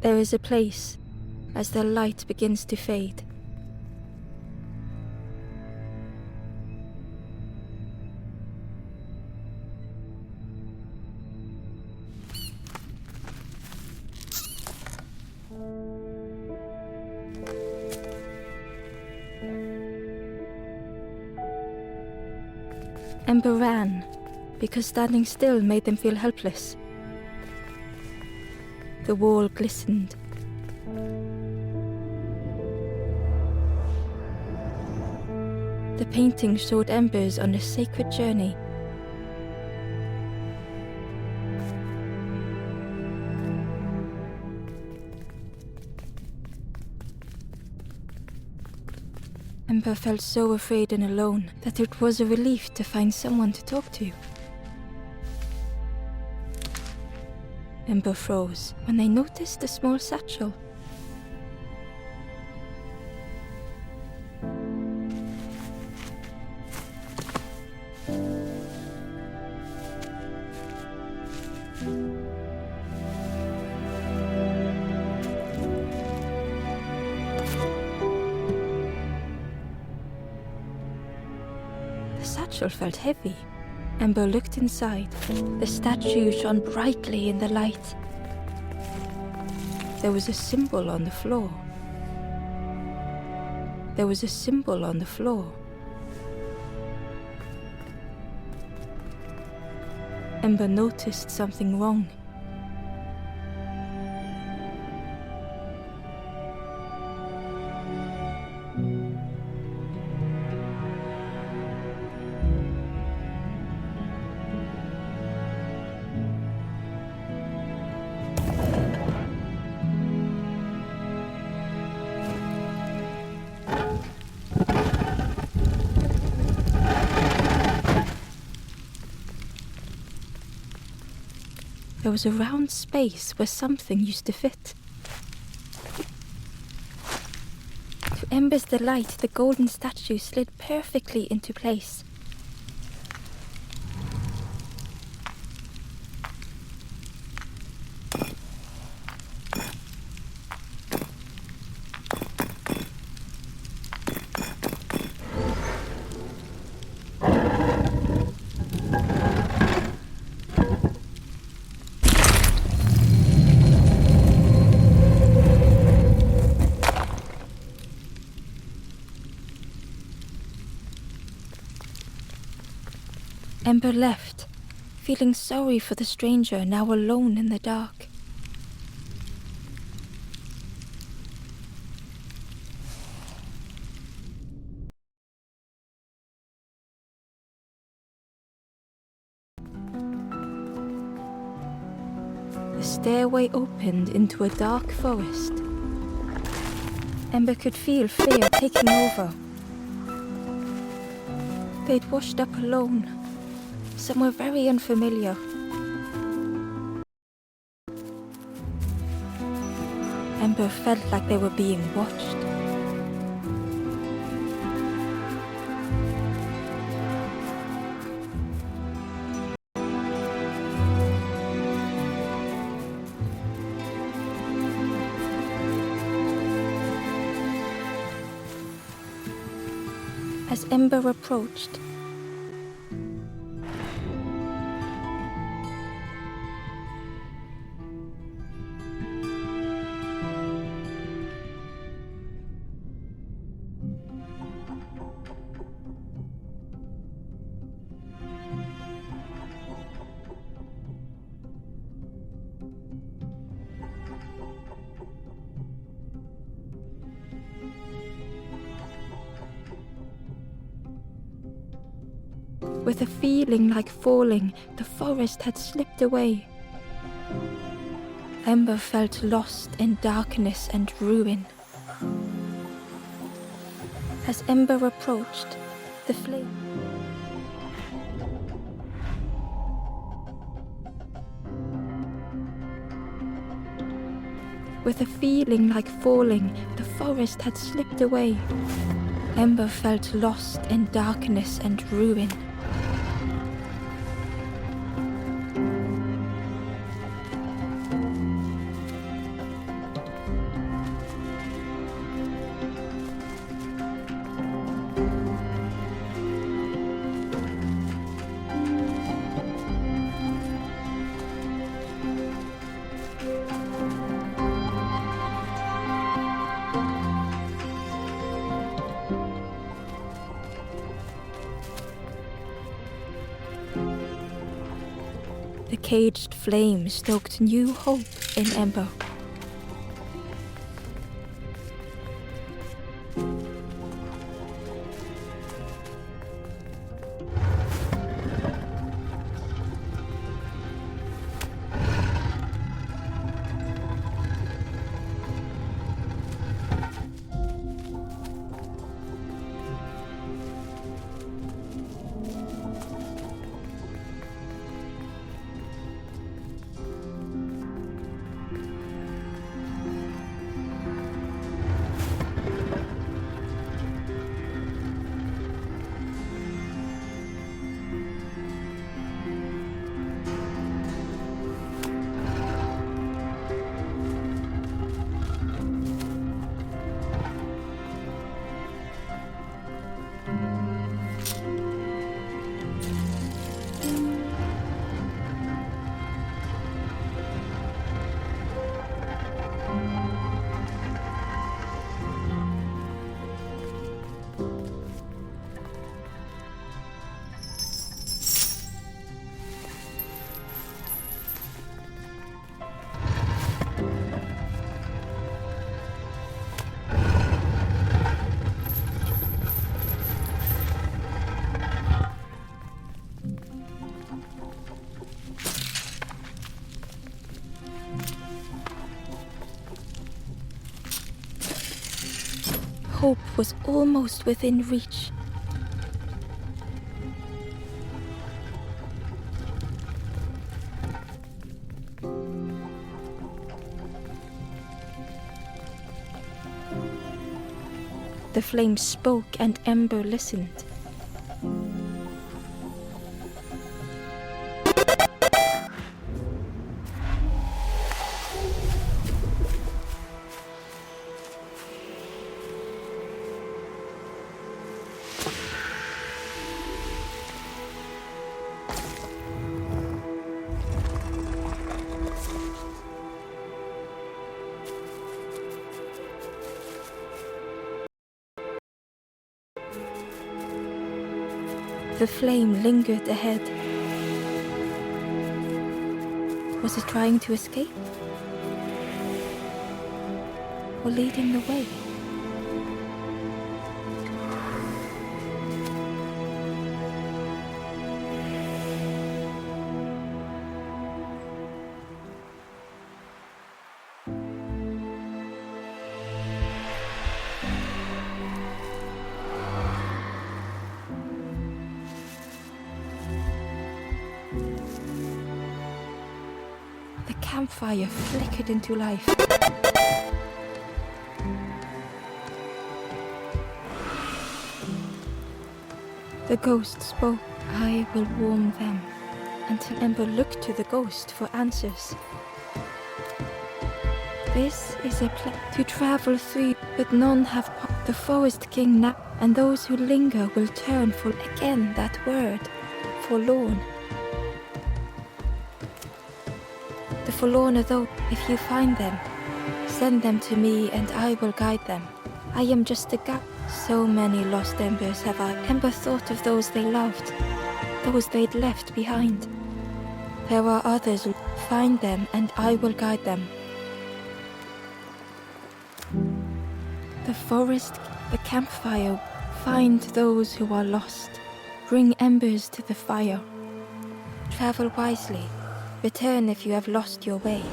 There is a place as the light begins to fade. Ember ran, because standing still made them feel helpless. The wall glistened. The painting showed embers on a sacred journey. Ember felt so afraid and alone that it was a relief to find someone to talk to. Ember froze when they noticed a small satchel. The satchel felt heavy. Ember looked inside. The statue shone brightly in the light. There was a symbol on the floor. There was a symbol on the floor. Ember noticed something wrong. There was a round space where something used to fit. To Ember's delight, the golden statue slid perfectly into place. Ember left, feeling sorry for the stranger now alone in the dark. The stairway opened into a dark forest. Ember could feel fear taking over. They'd washed up alone, somewhere very unfamiliar. Ember felt like they were being watched. As Ember approached, With a feeling like falling, the forest had slipped away. Ember felt lost in darkness and ruin. As Ember approached, the flame With a feeling like falling, the forest had slipped away. Ember felt lost in darkness and ruin. The caged flame stoked new hope in Ember. Hope was almost within reach. The flame spoke and Ember listened. The flame lingered ahead. Was it trying to escape? Or leading the way? The campfire flickered into life. The ghost spoke. I will warm them. Until Ember looked to the ghost for answers. This is a place to travel through, but none have the forest king now, and those who linger will turn for again that word, forlorn. The forlorn are those, if you find them, send them to me and I will guide them. I am just a guide. So many lost embers have I. Ember thought of those they loved, those they'd left behind. There are others who find them and I will guide them. The forest, the campfire, find those who are lost. Bring embers to the fire. Travel wisely. Return if you have lost your way.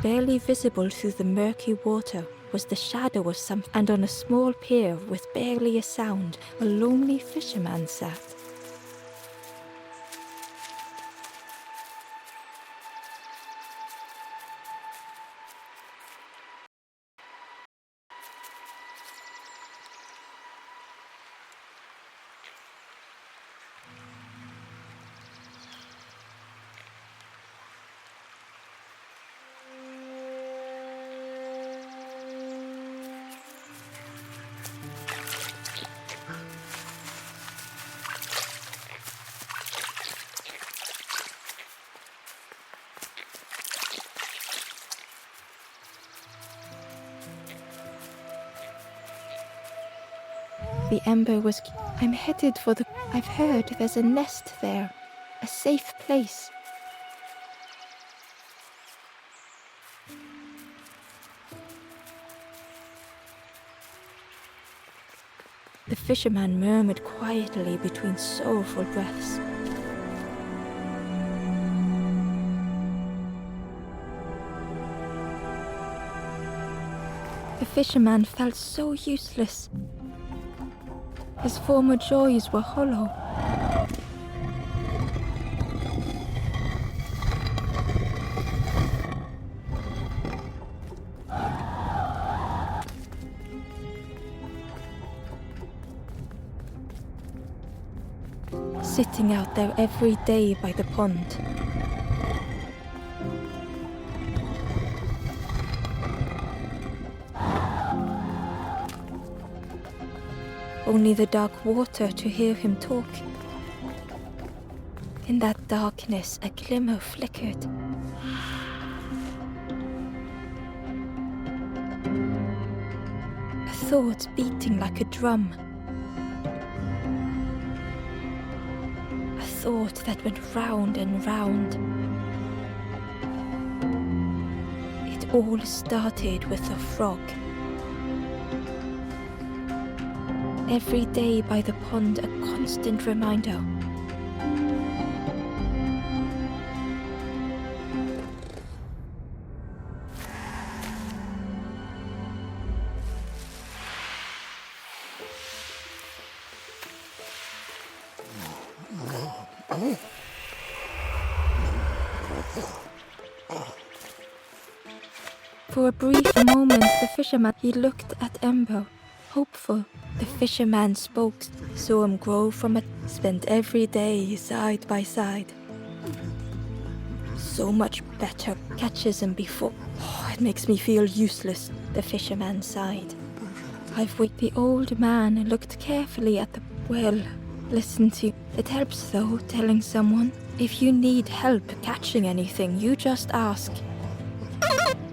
Barely visible through the murky water was the shadow of something, and on a small pier with barely a sound, a lonely fisherman sat. The ember was... I'm headed for the... I've heard there's a nest there. A safe place. The fisherman murmured quietly between sorrowful breaths. The fisherman felt so useless. His former joys were hollow. Sitting out there every day by the pond. Only the dark water to hear him talk. In that darkness, a glimmer flickered. A thought beating like a drum. A thought that went round and round. It all started with a frog. Every day by the pond, a constant reminder. For a brief moment, the fisherman, he looked at Ember, hopeful. The fisherman spoke, saw him grow from a... Spent every day side by side. So much better catches than before. Oh, it makes me feel useless, the fisherman sighed. I've waited. The old man looked carefully at the... Well, listen to... It helps though, telling someone. If you need help catching anything, you just ask.